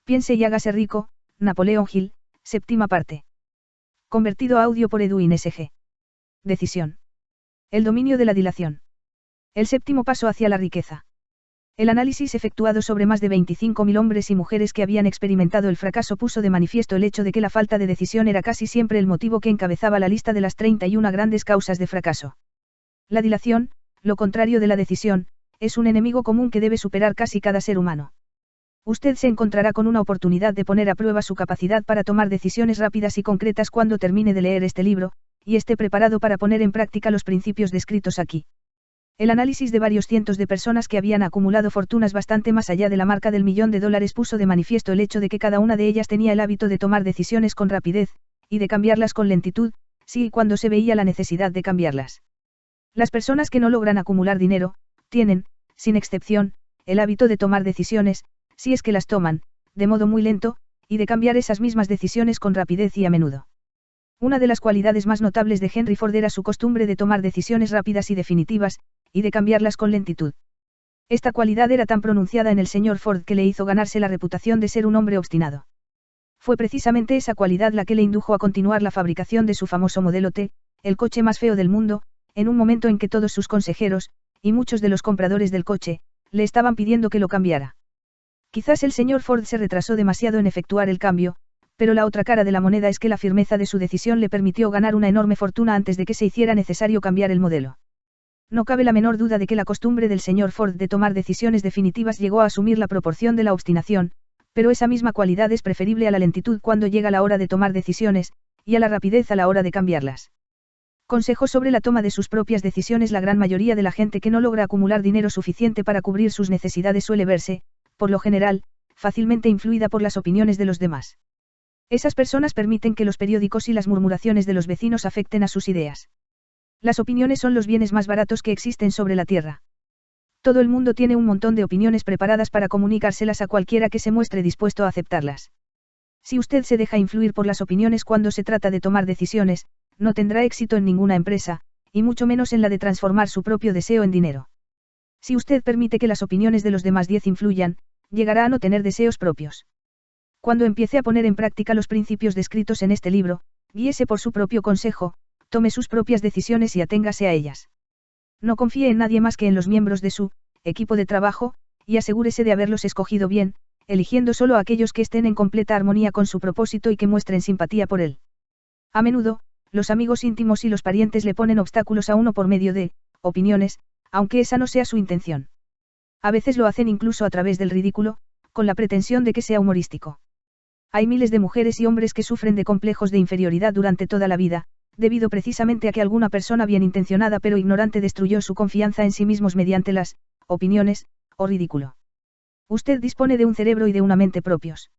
Piense y hágase rico, Napoleón Hill, séptima parte. Convertido a audio por Edwin S.G. Decisión. El dominio de la dilación. El séptimo paso hacia la riqueza. El análisis efectuado sobre más de 25.000 hombres y mujeres que habían experimentado el fracaso puso de manifiesto el hecho de que la falta de decisión era casi siempre el motivo que encabezaba la lista de las 31 grandes causas de fracaso. La dilación, lo contrario de la decisión, es un enemigo común que debe superar casi cada ser humano. Usted se encontrará con una oportunidad de poner a prueba su capacidad para tomar decisiones rápidas y concretas cuando termine de leer este libro, y esté preparado para poner en práctica los principios descritos aquí. El análisis de varios cientos de personas que habían acumulado fortunas bastante más allá de la marca del $1.000.000 puso de manifiesto el hecho de que cada una de ellas tenía el hábito de tomar decisiones con rapidez, y de cambiarlas con lentitud, si y cuando se veía la necesidad de cambiarlas. Las personas que no logran acumular dinero, tienen, sin excepción, el hábito de tomar decisiones, si es que las toman, de modo muy lento, y de cambiar esas mismas decisiones con rapidez y a menudo. Una de las cualidades más notables de Henry Ford era su costumbre de tomar decisiones rápidas y definitivas, y de cambiarlas con lentitud. Esta cualidad era tan pronunciada en el señor Ford que le hizo ganarse la reputación de ser un hombre obstinado. Fue precisamente esa cualidad la que le indujo a continuar la fabricación de su famoso modelo T, el coche más feo del mundo, en un momento en que todos sus consejeros, y muchos de los compradores del coche, le estaban pidiendo que lo cambiara. Quizás el señor Ford se retrasó demasiado en efectuar el cambio, pero la otra cara de la moneda es que la firmeza de su decisión le permitió ganar una enorme fortuna antes de que se hiciera necesario cambiar el modelo. No cabe la menor duda de que la costumbre del señor Ford de tomar decisiones definitivas llegó a asumir la proporción de la obstinación, pero esa misma cualidad es preferible a la lentitud cuando llega la hora de tomar decisiones, y a la rapidez a la hora de cambiarlas. Consejo sobre la toma de sus propias decisiones. La gran mayoría de la gente que no logra acumular dinero suficiente para cubrir sus necesidades suele verse, por lo general, fácilmente influida por las opiniones de los demás. Esas personas permiten que los periódicos y las murmuraciones de los vecinos afecten a sus ideas. Las opiniones son los bienes más baratos que existen sobre la tierra. Todo el mundo tiene un montón de opiniones preparadas para comunicárselas a cualquiera que se muestre dispuesto a aceptarlas. Si usted se deja influir por las opiniones cuando se trata de tomar decisiones, no tendrá éxito en ninguna empresa, y mucho menos en la de transformar su propio deseo en dinero. Si usted permite que las opiniones de los demás 10 influyan, llegará a no tener deseos propios. Cuando empiece a poner en práctica los principios descritos en este libro, guíese por su propio consejo, tome sus propias decisiones y aténgase a ellas. No confíe en nadie más que en los miembros de su equipo de trabajo, y asegúrese de haberlos escogido bien, eligiendo solo a aquellos que estén en completa armonía con su propósito y que muestren simpatía por él. A menudo, los amigos íntimos y los parientes le ponen obstáculos a uno por medio de opiniones, aunque esa no sea su intención. A veces lo hacen incluso a través del ridículo, con la pretensión de que sea humorístico. Hay miles de mujeres y hombres que sufren de complejos de inferioridad durante toda la vida, debido precisamente a que alguna persona bien intencionada pero ignorante destruyó su confianza en sí mismos mediante las opiniones, o ridículo. Usted dispone de un cerebro y de una mente propios.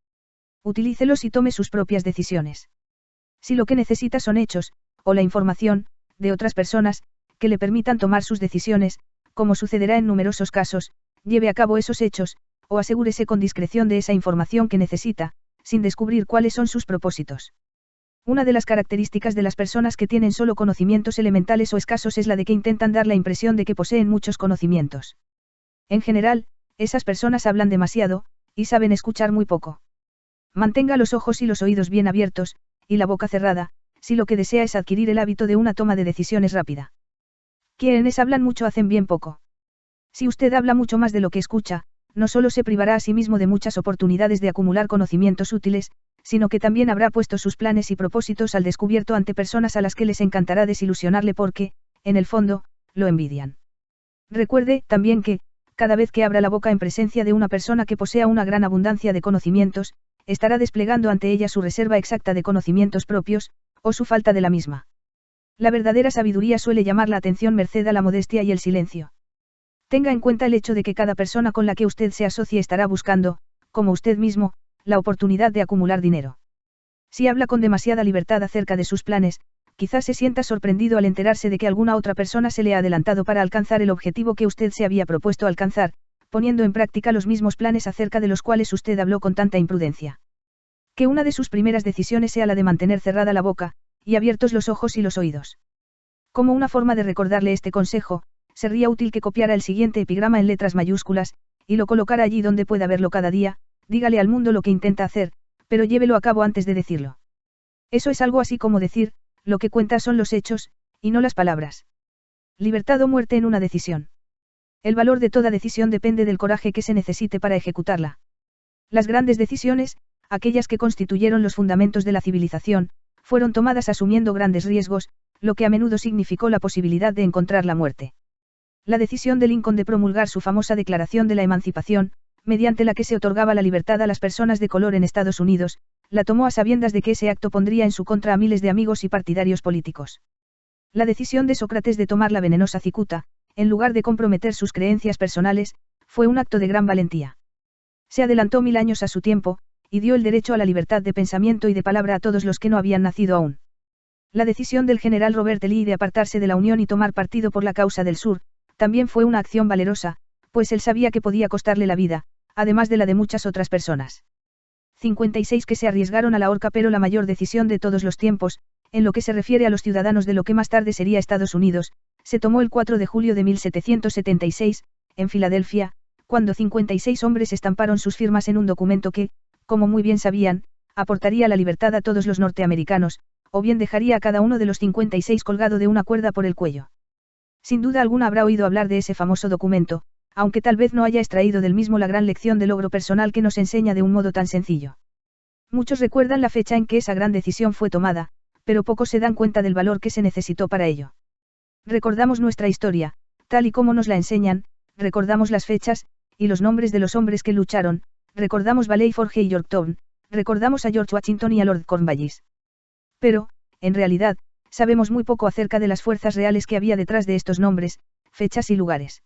Utilícelos y tome sus propias decisiones. Si lo que necesita son hechos, o la información, de otras personas, que le permitan tomar sus decisiones, como sucederá en numerosos casos, lleve a cabo esos hechos, o asegúrese con discreción de esa información que necesita, sin descubrir cuáles son sus propósitos. Una de las características de las personas que tienen solo conocimientos elementales o escasos es la de que intentan dar la impresión de que poseen muchos conocimientos. En general, esas personas hablan demasiado, y saben escuchar muy poco. Mantenga los ojos y los oídos bien abiertos, y la boca cerrada, si lo que desea es adquirir el hábito de una toma de decisiones rápida. Quienes hablan mucho hacen bien poco. Si usted habla mucho más de lo que escucha, no solo se privará a sí mismo de muchas oportunidades de acumular conocimientos útiles, sino que también habrá puesto sus planes y propósitos al descubierto ante personas a las que les encantará desilusionarle porque, en el fondo, lo envidian. Recuerde, también que, cada vez que abra la boca en presencia de una persona que posea una gran abundancia de conocimientos, estará desplegando ante ella su reserva exacta de conocimientos propios, o su falta de la misma. La verdadera sabiduría suele llamar la atención merced a la modestia y el silencio. Tenga en cuenta el hecho de que cada persona con la que usted se asocie estará buscando, como usted mismo, la oportunidad de acumular dinero. Si habla con demasiada libertad acerca de sus planes, quizás se sienta sorprendido al enterarse de que alguna otra persona se le ha adelantado para alcanzar el objetivo que usted se había propuesto alcanzar, poniendo en práctica los mismos planes acerca de los cuales usted habló con tanta imprudencia. Que una de sus primeras decisiones sea la de mantener cerrada la boca, y abiertos los ojos y los oídos. Como una forma de recordarle este consejo, sería útil que copiara el siguiente epigrama en letras mayúsculas, y lo colocara allí donde pueda verlo cada día, Dígale al mundo lo que intenta hacer, pero llévelo a cabo antes de decirlo. Eso es algo así como decir, lo que cuenta son los hechos, y no las palabras. Libertad o muerte en una decisión. El valor de toda decisión depende del coraje que se necesite para ejecutarla. Las grandes decisiones, aquellas que constituyeron los fundamentos de la civilización, fueron tomadas asumiendo grandes riesgos, lo que a menudo significó la posibilidad de encontrar la muerte. La decisión de Lincoln de promulgar su famosa Declaración de la Emancipación, mediante la que se otorgaba la libertad a las personas de color en Estados Unidos, la tomó a sabiendas de que ese acto pondría en su contra a miles de amigos y partidarios políticos. La decisión de Sócrates de tomar la venenosa cicuta, en lugar de comprometer sus creencias personales, fue un acto de gran valentía. Se adelantó 1000 años a su tiempo, y dio el derecho a la libertad de pensamiento y de palabra a todos los que no habían nacido aún. La decisión del general Robert E. Lee de apartarse de la Unión y tomar partido por la causa del Sur, también fue una acción valerosa, pues él sabía que podía costarle la vida, además de la de muchas otras personas. 56 que se arriesgaron a la horca, pero la mayor decisión de todos los tiempos, en lo que se refiere a los ciudadanos de lo que más tarde sería Estados Unidos, se tomó el 4 de julio de 1776, en Filadelfia, cuando 56 hombres estamparon sus firmas en un documento que, como muy bien sabían, aportaría la libertad a todos los norteamericanos, o bien dejaría a cada uno de los 56 colgado de una cuerda por el cuello. Sin duda alguna habrá oído hablar de ese famoso documento, aunque tal vez no haya extraído del mismo la gran lección de logro personal que nos enseña de un modo tan sencillo. Muchos recuerdan la fecha en que esa gran decisión fue tomada, pero pocos se dan cuenta del valor que se necesitó para ello. Recordamos nuestra historia, tal y como nos la enseñan, recordamos las fechas, y los nombres de los hombres que lucharon, recordamos Valley Forge y Yorktown, recordamos a George Washington y a Lord Cornwallis. Pero, en realidad, sabemos muy poco acerca de las fuerzas reales que había detrás de estos nombres, fechas y lugares.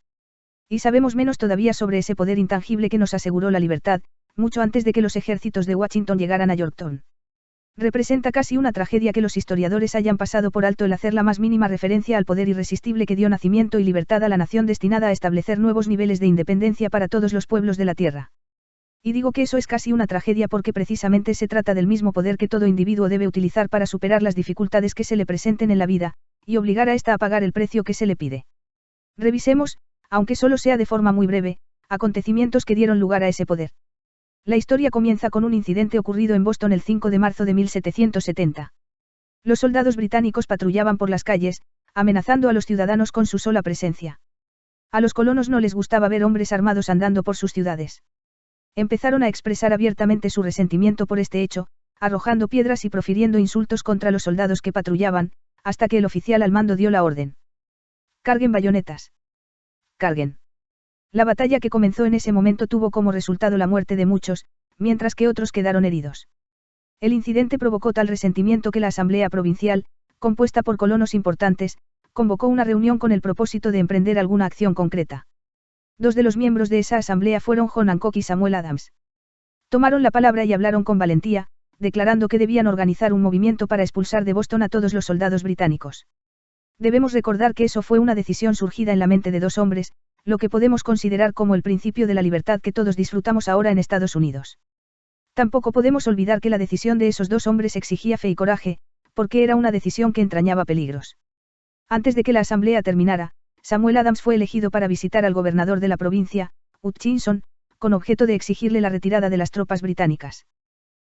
Y sabemos menos todavía sobre ese poder intangible que nos aseguró la libertad, mucho antes de que los ejércitos de Washington llegaran a Yorktown. Representa casi una tragedia que los historiadores hayan pasado por alto el hacer la más mínima referencia al poder irresistible que dio nacimiento y libertad a la nación destinada a establecer nuevos niveles de independencia para todos los pueblos de la tierra. Y digo que eso es casi una tragedia porque precisamente se trata del mismo poder que todo individuo debe utilizar para superar las dificultades que se le presenten en la vida, y obligar a ésta a pagar el precio que se le pide. Revisemos, aunque solo sea de forma muy breve, acontecimientos que dieron lugar a ese poder. La historia comienza con un incidente ocurrido en Boston el 5 de marzo de 1770. Los soldados británicos patrullaban por las calles, amenazando a los ciudadanos con su sola presencia. A los colonos no les gustaba ver hombres armados andando por sus ciudades. Empezaron a expresar abiertamente su resentimiento por este hecho, arrojando piedras y profiriendo insultos contra los soldados que patrullaban, hasta que el oficial al mando dio la orden. «Carguen bayonetas. Carguen». La batalla que comenzó en ese momento tuvo como resultado la muerte de muchos, mientras que otros quedaron heridos. El incidente provocó tal resentimiento que la Asamblea Provincial, compuesta por colonos importantes, convocó una reunión con el propósito de emprender alguna acción concreta. Dos de los miembros de esa asamblea fueron John Hancock y Samuel Adams. Tomaron la palabra y hablaron con valentía, declarando que debían organizar un movimiento para expulsar de Boston a todos los soldados británicos. Debemos recordar que eso fue una decisión surgida en la mente de dos hombres, lo que podemos considerar como el principio de la libertad que todos disfrutamos ahora en Estados Unidos. Tampoco podemos olvidar que la decisión de esos dos hombres exigía fe y coraje, porque era una decisión que entrañaba peligros. Antes de que la asamblea terminara, Samuel Adams fue elegido para visitar al gobernador de la provincia, Hutchinson, con objeto de exigirle la retirada de las tropas británicas.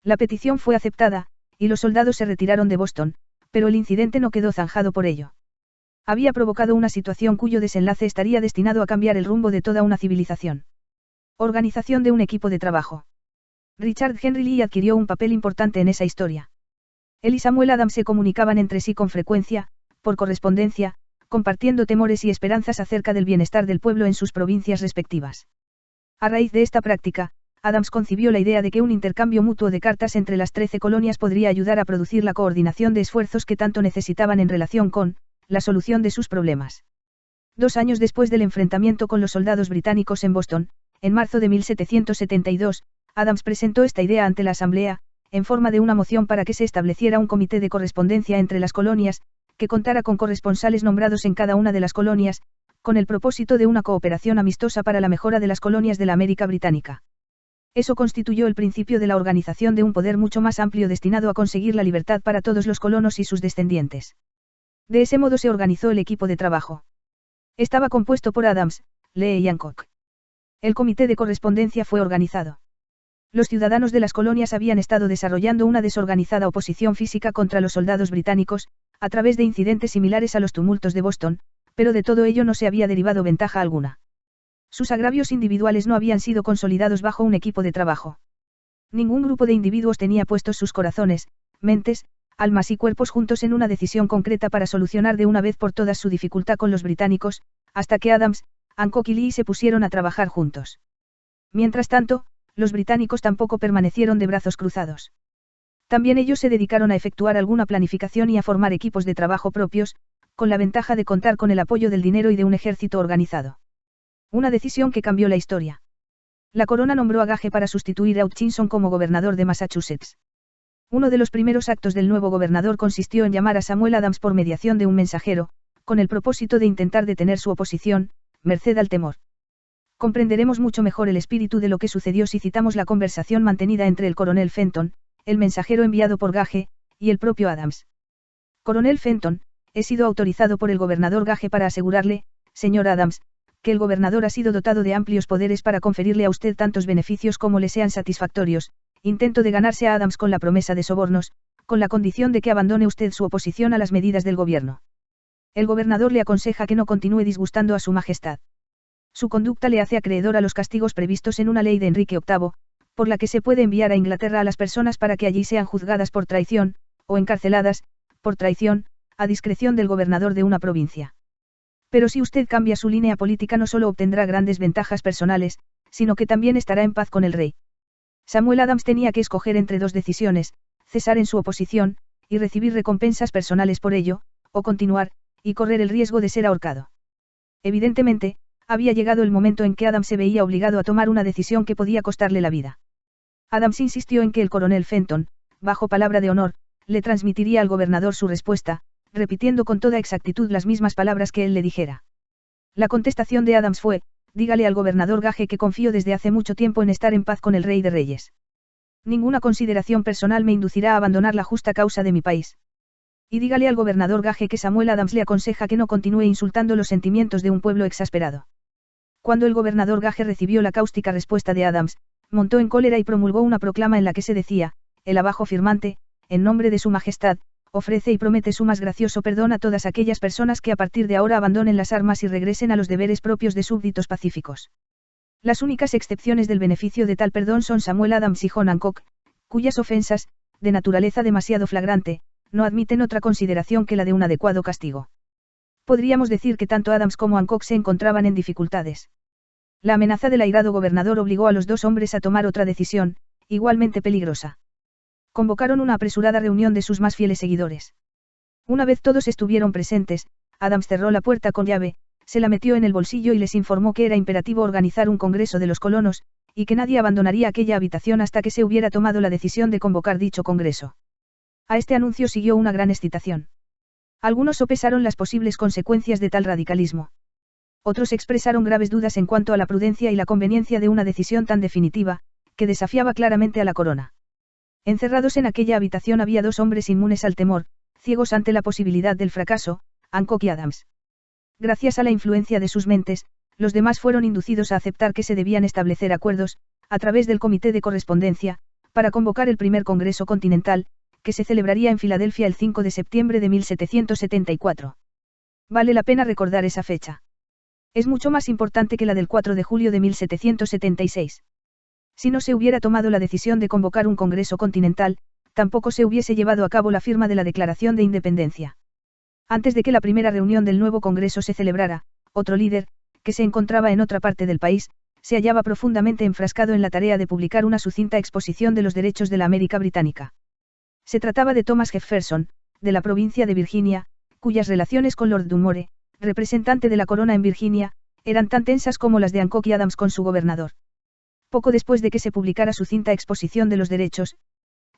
La petición fue aceptada, y los soldados se retiraron de Boston, pero el incidente no quedó zanjado por ello. Había provocado una situación cuyo desenlace estaría destinado a cambiar el rumbo de toda una civilización. Organización de un equipo de trabajo. Richard Henry Lee adquirió un papel importante en esa historia. Él y Samuel Adams se comunicaban entre sí con frecuencia, por correspondencia, compartiendo temores y esperanzas acerca del bienestar del pueblo en sus provincias respectivas. A raíz de esta práctica, Adams concibió la idea de que un intercambio mutuo de cartas entre las 13 colonias podría ayudar a producir la coordinación de esfuerzos que tanto necesitaban en relación con la solución de sus problemas. 2 años después del enfrentamiento con los soldados británicos en Boston, en marzo de 1772, Adams presentó esta idea ante la Asamblea, en forma de una moción para que se estableciera un comité de correspondencia entre las colonias, que contara con corresponsales nombrados en cada una de las colonias, con el propósito de una cooperación amistosa para la mejora de las colonias de la América Británica. Eso constituyó el principio de la organización de un poder mucho más amplio destinado a conseguir la libertad para todos los colonos y sus descendientes. De ese modo se organizó el equipo de trabajo. Estaba compuesto por Adams, Lee y Hancock. El comité de correspondencia fue organizado. Los ciudadanos de las colonias habían estado desarrollando una desorganizada oposición física contra los soldados británicos, a través de incidentes similares a los tumultos de Boston, pero de todo ello no se había derivado ventaja alguna. Sus agravios individuales no habían sido consolidados bajo un equipo de trabajo. Ningún grupo de individuos tenía puestos sus corazones, mentes, almas y cuerpos juntos en una decisión concreta para solucionar de una vez por todas su dificultad con los británicos, hasta que Adams, Hancock y Lee se pusieron a trabajar juntos. Mientras tanto, los británicos tampoco permanecieron de brazos cruzados. También ellos se dedicaron a efectuar alguna planificación y a formar equipos de trabajo propios, con la ventaja de contar con el apoyo del dinero y de un ejército organizado. Una decisión que cambió la historia. La corona nombró a Gage para sustituir a Hutchinson como gobernador de Massachusetts. Uno de los primeros actos del nuevo gobernador consistió en llamar a Samuel Adams por mediación de un mensajero, con el propósito de intentar detener su oposición, merced al temor. Comprenderemos mucho mejor el espíritu de lo que sucedió si citamos la conversación mantenida entre el coronel Fenton, el mensajero enviado por Gage, y el propio Adams. Coronel Fenton, he sido autorizado por el gobernador Gage para asegurarle, señor Adams, que el gobernador ha sido dotado de amplios poderes para conferirle a usted tantos beneficios como le sean satisfactorios. Intento de ganarse a Adams con la promesa de sobornos, con la condición de que abandone usted su oposición a las medidas del gobierno. El gobernador le aconseja que no continúe disgustando a su majestad. Su conducta le hace acreedor a los castigos previstos en una ley de Enrique VIII, por la que se puede enviar a Inglaterra a las personas para que allí sean juzgadas por traición, o encarceladas, por traición, a discreción del gobernador de una provincia. Pero si usted cambia su línea política no solo obtendrá grandes ventajas personales, sino que también estará en paz con el rey. Samuel Adams tenía que escoger entre dos decisiones, cesar en su oposición, y recibir recompensas personales por ello, o continuar, y correr el riesgo de ser ahorcado. Evidentemente, había llegado el momento en que Adams se veía obligado a tomar una decisión que podía costarle la vida. Adams insistió en que el coronel Fenton, bajo palabra de honor, le transmitiría al gobernador su respuesta, repitiendo con toda exactitud las mismas palabras que él le dijera. La contestación de Adams fue: dígale al gobernador Gage que confío desde hace mucho tiempo en estar en paz con el rey de reyes. Ninguna consideración personal me inducirá a abandonar la justa causa de mi país. Y dígale al gobernador Gage que Samuel Adams le aconseja que no continúe insultando los sentimientos de un pueblo exasperado. Cuando el gobernador Gage recibió la cáustica respuesta de Adams, montó en cólera y promulgó una proclama en la que se decía: el abajo firmante, en nombre de su majestad, ofrece y promete su más gracioso perdón a todas aquellas personas que a partir de ahora abandonen las armas y regresen a los deberes propios de súbditos pacíficos. Las únicas excepciones del beneficio de tal perdón son Samuel Adams y John Hancock, cuyas ofensas, de naturaleza demasiado flagrante, no admiten otra consideración que la de un adecuado castigo. Podríamos decir que tanto Adams como Hancock se encontraban en dificultades. La amenaza del airado gobernador obligó a los dos hombres a tomar otra decisión, igualmente peligrosa. Convocaron una apresurada reunión de sus más fieles seguidores. Una vez todos estuvieron presentes, Adams cerró la puerta con llave, se la metió en el bolsillo y les informó que era imperativo organizar un congreso de los colonos, y que nadie abandonaría aquella habitación hasta que se hubiera tomado la decisión de convocar dicho congreso. A este anuncio siguió una gran excitación. Algunos sopesaron las posibles consecuencias de tal radicalismo. Otros expresaron graves dudas en cuanto a la prudencia y la conveniencia de una decisión tan definitiva, que desafiaba claramente a la corona. Encerrados en aquella habitación había dos hombres inmunes al temor, ciegos ante la posibilidad del fracaso, Hancock y Adams. Gracias a la influencia de sus mentes, los demás fueron inducidos a aceptar que se debían establecer acuerdos, a través del Comité de Correspondencia, para convocar el primer Congreso Continental, que se celebraría en Filadelfia el 5 de septiembre de 1774. Vale la pena recordar esa fecha. Es mucho más importante que la del 4 de julio de 1776. Si no se hubiera tomado la decisión de convocar un Congreso Continental, tampoco se hubiese llevado a cabo la firma de la Declaración de Independencia. Antes de que la primera reunión del nuevo Congreso se celebrara, otro líder, que se encontraba en otra parte del país, se hallaba profundamente enfrascado en la tarea de publicar una sucinta exposición de los derechos de la América británica. Se trataba de Thomas Jefferson, de la provincia de Virginia, cuyas relaciones con Lord Dunmore, representante de la corona en Virginia, eran tan tensas como las de Hancock y Adams con su gobernador. Poco después de que se publicara su cinta exposición de los derechos,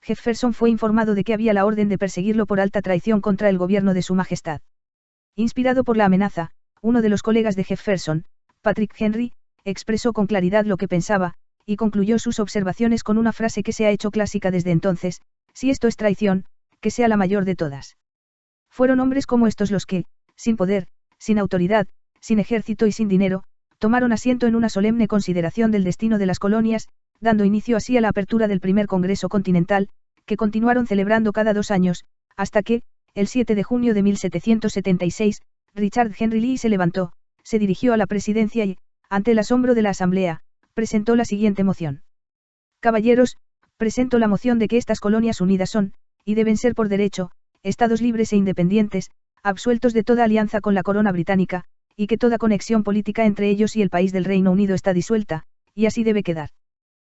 Jefferson fue informado de que había la orden de perseguirlo por alta traición contra el gobierno de su majestad. Inspirado por la amenaza, uno de los colegas de Jefferson, Patrick Henry, expresó con claridad lo que pensaba, y concluyó sus observaciones con una frase que se ha hecho clásica desde entonces: si esto es traición, que sea la mayor de todas. Fueron hombres como estos los que, sin poder, sin autoridad, sin ejército y sin dinero, tomaron asiento en una solemne consideración del destino de las colonias, dando inicio así a la apertura del primer Congreso Continental, que continuaron celebrando cada 2 años, hasta que, el 7 de junio de 1776, Richard Henry Lee se levantó, se dirigió a la presidencia y, ante el asombro de la Asamblea, presentó la siguiente moción. Caballeros, presento la moción de que estas colonias unidas son, y deben ser por derecho, estados libres e independientes, absueltos de toda alianza con la corona británica, y que toda conexión política entre ellos y el país del Reino Unido está disuelta, y así debe quedar.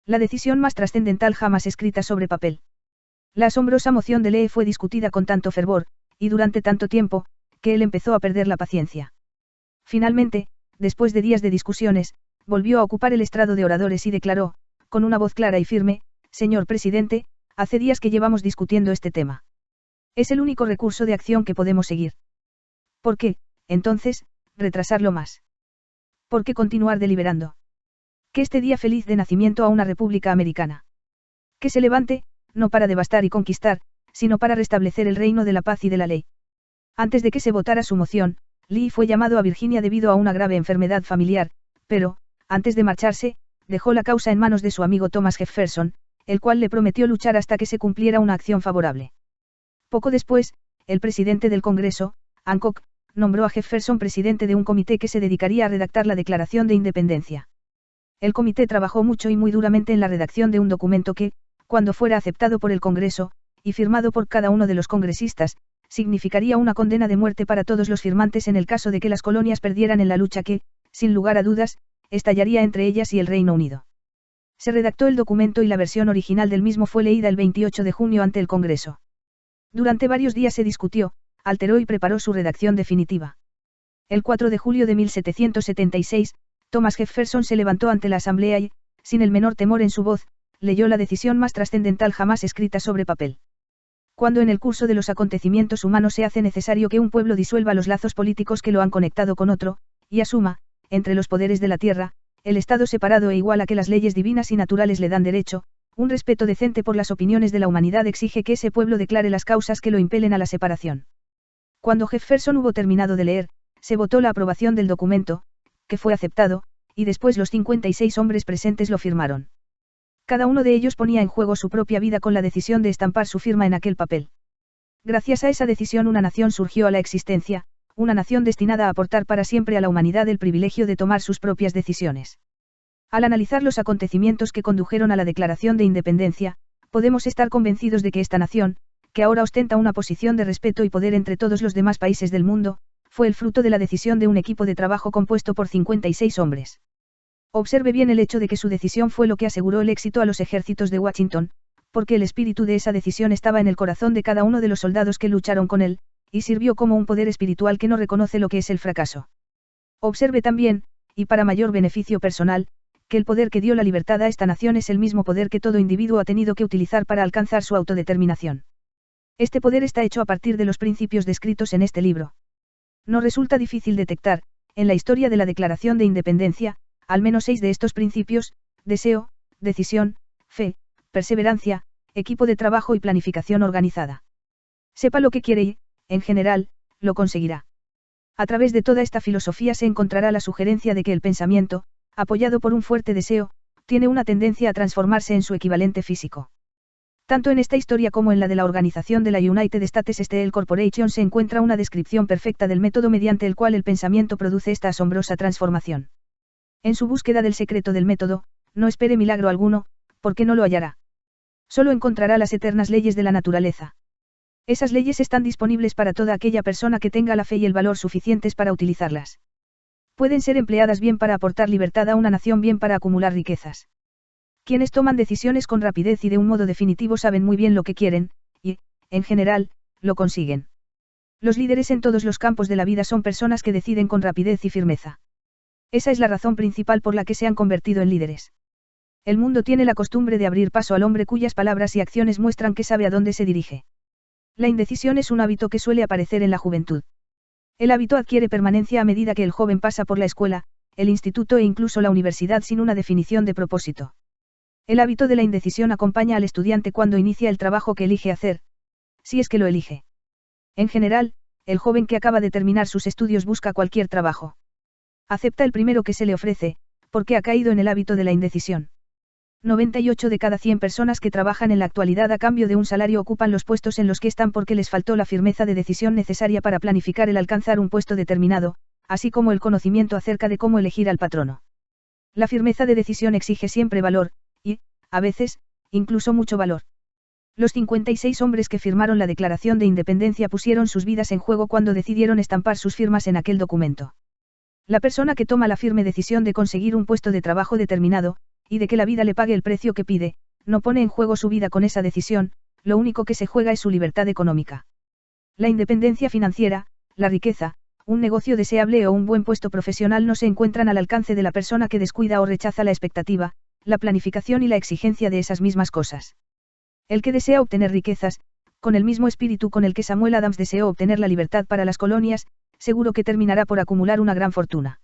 La decisión más trascendental jamás escrita sobre papel. La asombrosa moción de Lee fue discutida con tanto fervor, y durante tanto tiempo, que él empezó a perder la paciencia. Finalmente, después de días de discusiones, volvió a ocupar el estrado de oradores y declaró, con una voz clara y firme: Señor presidente, hace días que llevamos discutiendo este tema. Es el único recurso de acción que podemos seguir. ¿Por qué, entonces, retrasarlo más? ¿Por qué continuar deliberando? Que este día feliz de nacimiento a una república americana. Que se levante, no para devastar y conquistar, sino para restablecer el reino de la paz y de la ley. Antes de que se votara su moción, Lee fue llamado a Virginia debido a una grave enfermedad familiar, pero, antes de marcharse, dejó la causa en manos de su amigo Thomas Jefferson, el cual le prometió luchar hasta que se cumpliera una acción favorable. Poco después, el presidente del Congreso, Hancock, nombró a Jefferson presidente de un comité que se dedicaría a redactar la Declaración de Independencia. El comité trabajó mucho y muy duramente en la redacción de un documento que, cuando fuera aceptado por el Congreso, y firmado por cada uno de los congresistas, significaría una condena de muerte para todos los firmantes en el caso de que las colonias perdieran en la lucha que, sin lugar a dudas, estallaría entre ellas y el Reino Unido. Se redactó el documento y la versión original del mismo fue leída el 28 de junio ante el Congreso. Durante varios días se discutió, alteró y preparó su redacción definitiva. El 4 de julio de 1776, Thomas Jefferson se levantó ante la Asamblea y, sin el menor temor en su voz, leyó la decisión más trascendental jamás escrita sobre papel. Cuando en el curso de los acontecimientos humanos se hace necesario que un pueblo disuelva los lazos políticos que lo han conectado con otro, y asuma, entre los poderes de la tierra, el Estado separado e igual a que las leyes divinas y naturales le dan derecho, un respeto decente por las opiniones de la humanidad exige que ese pueblo declare las causas que lo impelen a la separación. Cuando Jefferson hubo terminado de leer, se votó la aprobación del documento, que fue aceptado, y después los 56 hombres presentes lo firmaron. Cada uno de ellos ponía en juego su propia vida con la decisión de estampar su firma en aquel papel. Gracias a esa decisión una nación surgió a la existencia, una nación destinada a aportar para siempre a la humanidad el privilegio de tomar sus propias decisiones. Al analizar los acontecimientos que condujeron a la Declaración de Independencia, podemos estar convencidos de que esta nación, que ahora ostenta una posición de respeto y poder entre todos los demás países del mundo, fue el fruto de la decisión de un equipo de trabajo compuesto por 56 hombres. Observe bien el hecho de que su decisión fue lo que aseguró el éxito a los ejércitos de Washington, porque el espíritu de esa decisión estaba en el corazón de cada uno de los soldados que lucharon con él, y sirvió como un poder espiritual que no reconoce lo que es el fracaso. Observe también, y para mayor beneficio personal, que el poder que dio la libertad a esta nación es el mismo poder que todo individuo ha tenido que utilizar para alcanzar su autodeterminación. Este poder está hecho a partir de los principios descritos en este libro. No resulta difícil detectar, en la historia de la Declaración de Independencia, al menos 6 de estos principios: deseo, decisión, fe, perseverancia, equipo de trabajo y planificación organizada. Sepa lo que quiere y, en general, lo conseguirá. A través de toda esta filosofía se encontrará la sugerencia de que el pensamiento, apoyado por un fuerte deseo, tiene una tendencia a transformarse en su equivalente físico. Tanto en esta historia como en la de la organización de la United States Steel Corporation se encuentra una descripción perfecta del método mediante el cual el pensamiento produce esta asombrosa transformación. En su búsqueda del secreto del método, no espere milagro alguno, porque no lo hallará. Solo encontrará las eternas leyes de la naturaleza. Esas leyes están disponibles para toda aquella persona que tenga la fe y el valor suficientes para utilizarlas. Pueden ser empleadas bien para aportar libertad a una nación, bien para acumular riquezas. Quienes toman decisiones con rapidez y de un modo definitivo saben muy bien lo que quieren, y, en general, lo consiguen. Los líderes en todos los campos de la vida son personas que deciden con rapidez y firmeza. Esa es la razón principal por la que se han convertido en líderes. El mundo tiene la costumbre de abrir paso al hombre cuyas palabras y acciones muestran que sabe a dónde se dirige. La indecisión es un hábito que suele aparecer en la juventud. El hábito adquiere permanencia a medida que el joven pasa por la escuela, el instituto e incluso la universidad sin una definición de propósito. El hábito de la indecisión acompaña al estudiante cuando inicia el trabajo que elige hacer, si es que lo elige. En general, el joven que acaba de terminar sus estudios busca cualquier trabajo. Acepta el primero que se le ofrece, porque ha caído en el hábito de la indecisión. 98 de cada 100 personas que trabajan en la actualidad a cambio de un salario ocupan los puestos en los que están porque les faltó la firmeza de decisión necesaria para planificar el alcanzar un puesto determinado, así como el conocimiento acerca de cómo elegir al patrono. La firmeza de decisión exige siempre valor, y, a veces, incluso mucho valor. Los 56 hombres que firmaron la Declaración de Independencia pusieron sus vidas en juego cuando decidieron estampar sus firmas en aquel documento. La persona que toma la firme decisión de conseguir un puesto de trabajo determinado, y de que la vida le pague el precio que pide, no pone en juego su vida con esa decisión, lo único que se juega es su libertad económica. La independencia financiera, la riqueza, un negocio deseable o un buen puesto profesional no se encuentran al alcance de la persona que descuida o rechaza la expectativa, la planificación y la exigencia de esas mismas cosas. El que desea obtener riquezas, con el mismo espíritu con el que Samuel Adams deseó obtener la libertad para las colonias, seguro que terminará por acumular una gran fortuna.